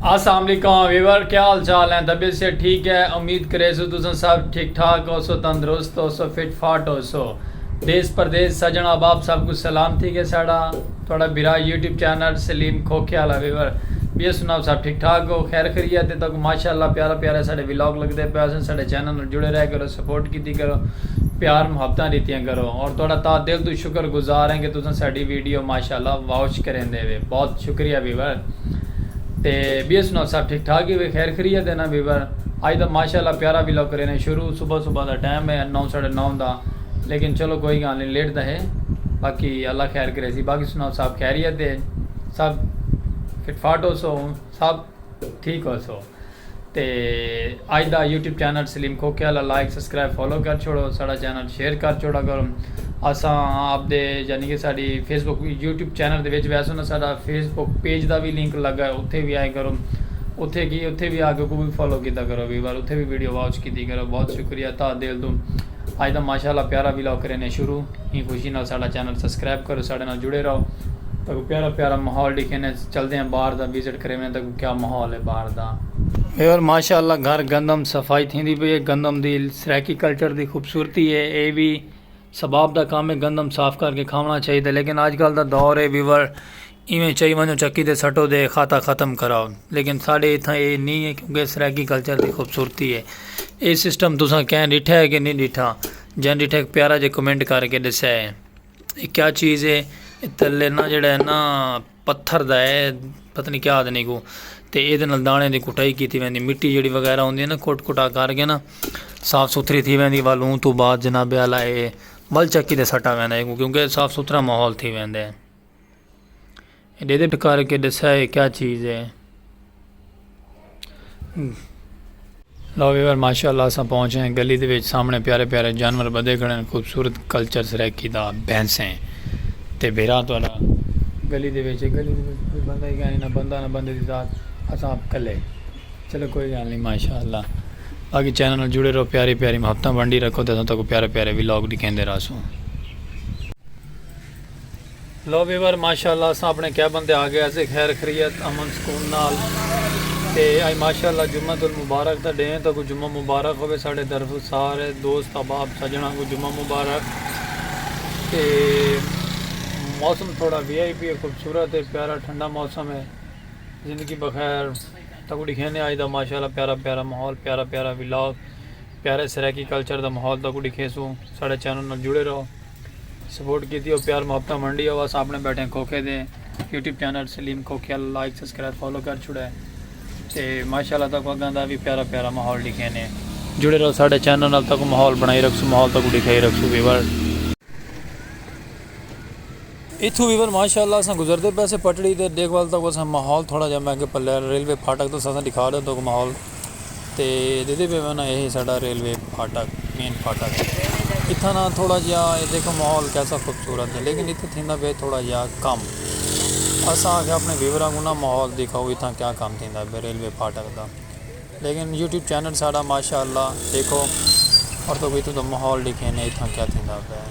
अस्सलाम वालेकुम वीवर, क्या हाल चाल है? तबीयत से ठीक है? उम्मीद करे सो तुम सब ठीक ठाक हो सो, तंदुरुस्त हो सो, फिट फाट हो सो। देश परदेश सजन अहबाब सब कुछ सलाम। ठीक है साड़ा थोड़ा बिरा यूट्यूब चैनल सलीम खोखे वाला वीवर भी सुनाओ सब ठीक ठाक हो, खैर खरीत है तक माशाअल्लाह प्यारा प्यारा साढ़े व्लॉग लगते पे साढ़े चैनल में जुड़े रह करो, सपोर्ट की करो, प्यार मुहब्बत रीतियाँ करो और थोड़ा ता दिल तो शुक्र गुजार है कि तुम साड़ी वीडियो माशाअल्लाह वॉच करें दे। बहुत शुक्रिया वीवर। तो भी सुनाओ सब ठीक ठाक ही वे, खैर खरीत है ना वीवर। अज तो माशाअल्लाह प्यारा व्लॉग करे ने शुरू, सुबह सुबह का टाइम है 9 साढ़े 9 का, लेकिन चलो कोई गल नहीं, लेट तो है, बाकी अल्लाह खैर करे सी। बाकी सुनाओ सब खैरियत है, सब फिटफाट हो सो, सब ठीक हो सो। तो अज का यूट्यूब चैनल सलीम खोखे वाला लाइक सब्सक्राइब फॉलो कर छोड़ो, साड़ा चैनल शेयर कर छोड़ा करो। असा आपदे यानी कि साड़ी फेसबुक यूट्यूब चैनल के वैसे ना साड़ा फेसबुक पेज का भी लिंक लगा है, उत्थे भी आए करो, उत्थे की उत्थे भी आके को भी फॉलो किया करो वीवर, उत्थे भी वीडियो वॉच की करो। बहुत शुक्रिया ता दिल तो। अज तो माशाअल्लाह प्यारा व्लॉग करे ने शुरू, ही खुशी नाल साड़ा चैनल सब्सक्राइब करो, साढ़े नाल जुड़े रहो। तो प्यारा प्यारा माहौल दिखे ने, चलते हैं बाहर का विजिट करें तो क्या माहौल है बाहर का। और माशाअल्लाह घर गंदम सफाई थी पई है, गंदम की सराकी कल्चर की खूबसूरती है, ये भी सबाब का काम है, गंदम साफ करके खाना चाहिए। लेकिन अजकल का दौर है वीवर, इवें चाहिए वनो चक्की ते सटो दे खाता ख़त्म कराओ, लेकिन साढ़े इतना ये नहीं है क्योंकि सराकी कल्चर की खूबसूरती है। ये सिस्टम तुसा क्या डिठा है कि नहीं डिठा, जैन डिठा एक प्यारा जो कमेंट करके दसा है ये क्या चीज़ है। थल्ले ना जड़ा है ना पत्थर दा है, पता नहीं क्या आदमी को, तो ये दाने की कुटाई की वैंदी, मिट्टी जी वगैरह होंगी है ना कुट कुटा करके ना साफ सुथरी थी वैंदी। वालू तो बाद जनाबे वाला ये बल चक्की ते सटा वैंदा है क्योंकि साफ सुथरा माहौल थी वैंदा है। दे करके दसा है क्या चीज़ है। लो वीवर माशाअल्लाह अस पहुँचे हैं गली के सामने, प्यारे प्यारे जानवर बदे खड़े, खूबसूरत कल्चर सराकी का भैंसें ते बेरा थोड़ा गली कोई बंदा ही ना बंदा ना बंदे की जात, अस आप कले चलो कोई गल नहीं माशाअल्लाह। बाकी चैनल में जुड़े रहो, प्यारी प्यारी मुहब्बत वंडी रखो तो तक प्यारे प्यारे व्लॉग दिखेंदे रहो। लो वीवर माशाअल्लाह अस अपने क्या बंदे आ गए अस खैर खरीत अमन सुकून नाल। ते अज माशाअल्लाह जुम्मतुल मुबारक का डे, तो कोई जुम्मा मुबारक होवे साढ़े तरफ सारे दोस्त अहबाब सजना को जुम्मा मुबारक। ते मौसम थोड़ा VIP है, खूबसूरत है, प्यारा ठंडा मौसम है, ज़िंदगी बखैर तक दिखेने आज का माशाअल्लाह प्यारा प्यारा माहौल, प्यारा प्यारा व्लॉग, प्यारे सराकी कल्चर का माहौल तक दिखेसू। साढ़े चैनल में जुड़े रहो, सपोर्ट की और प्यार मुहब्बत मंडी हो। बस अपने बैठे खोखे दे यूट्यूब चैनल सलीम खोखे लाइक सब्सक्राइब फॉलो कर छुड़ा है। तो माशाअल्लाह तक अगर का भी प्यारा प्यारा माहौल दिखे ने, जुड़े रहो साढ़े चैनल तक माहौल बनाई रखसू, माहौल तक दिखाई रखसू वीवर। इतों वीवर माशाअल्लाह अस गुजरते पैसे पटड़ी तो देखभाल तक अस माहौल थोड़ा जहा मैं पल्ले रेलवे फाटक तो अस दिखा रहे तो माहौल, तो दीदी पे ना यही साड़ा रेलवे फाटक मेन फाटक इतना ना थोड़ा जहा देखो माहौल कैसा खूबसूरत है, लेकिन इतना थी पे थोड़ा जहा कम। अस आके अपने व्यूवरा को ना माहौल दिखाओ इतना क्या काम थी पे रेलवे फाटक का, लेकिन यूट्यूब चैनल साड़ा माशाअल्लाह देखो और तो कोई तो माहौल दिखे ने इतना क्या थी पे।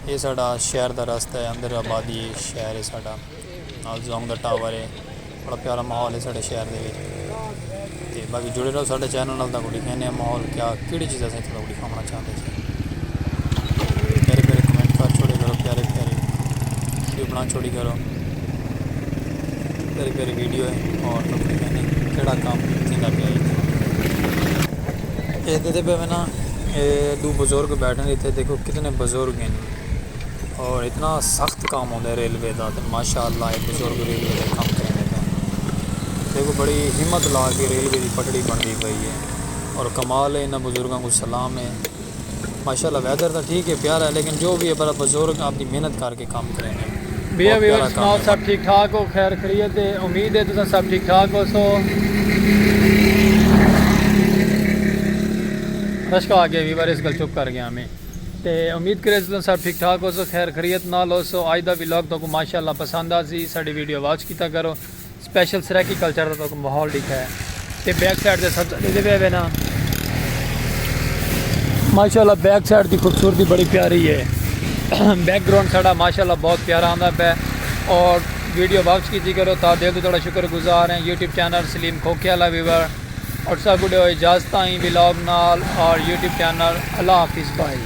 ये साड़ा शहर का रास्ता है, अंदर आबादी शहर है साड़ा, नाल जोंग दा टावर है, बड़ा प्यारा माहौल है साढ़े शहर के। तो बाकी जुड़े रहो साढ़े चैनल तक दिखाने माहौल क्या कि चीज़ असें थोड़ा दिखाना चाहते थे। प्यारे प्यारे कमेंट कर छोड़े करो, प्यारे प्यारे वीडियो बना छोड़ी करो, प्यारी प्यारी वीडियो है और तो दिखाने केड़ा काम थींदा पिया। ये दे पे ना ये दो बुजुर्ग बैठे इतने, देखो कितने बुजुर्ग हैं और इतना सख्त काम होता है रेलवे का, तो माशाअल्लाह एक बुजुर्ग रेलवे का काम करेंगे देखो, बड़ी हिम्मत ला के रेलवे की पटड़ी बनती पई है और कमाल है, इन्होंने बुजुर्गों को सलाम है माशाअल्लाह। वेदर तो ठीक है प्यारा है, लेकिन जो भी है बड़ा बुजुर्ग अपनी मेहनत करके काम करेंगे। भैया भैया सुनाओ सब ठीक ठाक हो, खैर खरीत है, उम्मीद है तुम सब ठीक ठाक हो सो। रश्का आ गया वीवर, इस गल चुप कर गया हमें, तो उम्मीद करे तुम सब ठीक ठाक हो सो, खैर खरीत नाल हो सो। अज का व्लॉग तो माशाअल्लाह पसंद आ सी, साड़ी वीडियो वॉच किया करो, स्पैशल सराकी कल्चर का तो माहौल दिखा है। तो बैक साइड से सब चले पे ना माशाअल्लाह, बैक साइड की खूबसूरती बड़ी प्यारी है, बैकग्राउंड साड़ा माशाअल्लाह बहुत प्यारा आंदा पे और वीडियो वापस कीजिए करो ता दिल तो थोड़ा शुक्रगुजार हैं। यूट्यूब चैनल सलीम खोखियाला वीवर और सब गुड इजाजत ही ब्लॉग नाल और यूट्यूब चैनल अल्लाह हाफिज़ भाई।